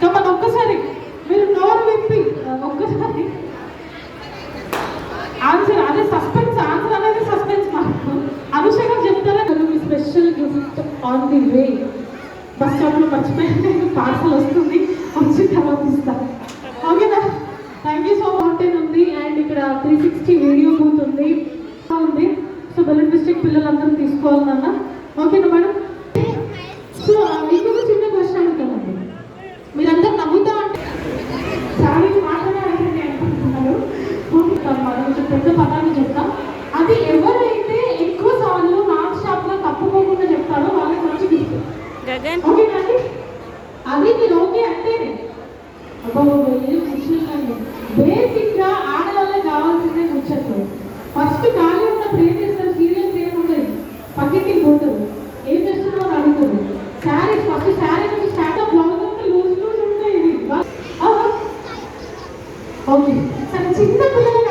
Come on ఒక్కసారి మీరు నోరు విప్పి ఒక్కసారి ఆన్సర్. అదే సస్పెన్స్, ఆన్సర్ అనేది సస్పెన్స్ మాకు. అనుష గారు చెప్తారా? మీ special gift on the way. Bus స్టాప్లో మర్చిపోయి పార్సల్ వస్తుంది, వచ్చిన తర్వాత ఇస్తాను. ఓకేనా? Thank you so much. ఉంది అండ్ ఇక్కడ 360 వీడియో బూత్ ఉంది. సో బెలూన్ డిస్ట్రిక్ట్ పిల్లలందరూ తీసుకోవాలన్నా. ఓకేనా మేడం? సో మీకు ఒక చిన్న క్వశ్చన్ అడుగుతామండి. మీరందరూ నమ్ముతా అంటే చాలా మాటనే అడగండి అనుకుంటున్నారు. కొంచెం పెద్ద పదాన్ని చెప్తాం. అది ఎవరైతే ఎక్కువ సార్లు నాన్ స్టాప్ గా తప్పుకోకుండా చెప్తారో వాళ్ళకి మంచి గిఫ్ట్. ఓకేనండి? అది మీరు ఓకే అంటే బేసిక్ గా ఆడవాళ్ళే కావాల్సిందే ముచ్చట్లు. ఫస్ట్ ఖాళీ ఉన్నప్పుడు ఏం చేస్తారు? సీరియల్స్ ఏముంటుంది, పక్కకి పోతారు, ఏం చేస్తున్నారో అని అడుగుతారు. శారీస్ ఫస్ట్ శారీ నుంచి స్టార్ట్అప్ బ్లౌజ్ అంటే లూజ్ ఉంటాయి. ఓకే సరే, చిన్న పిల్లలు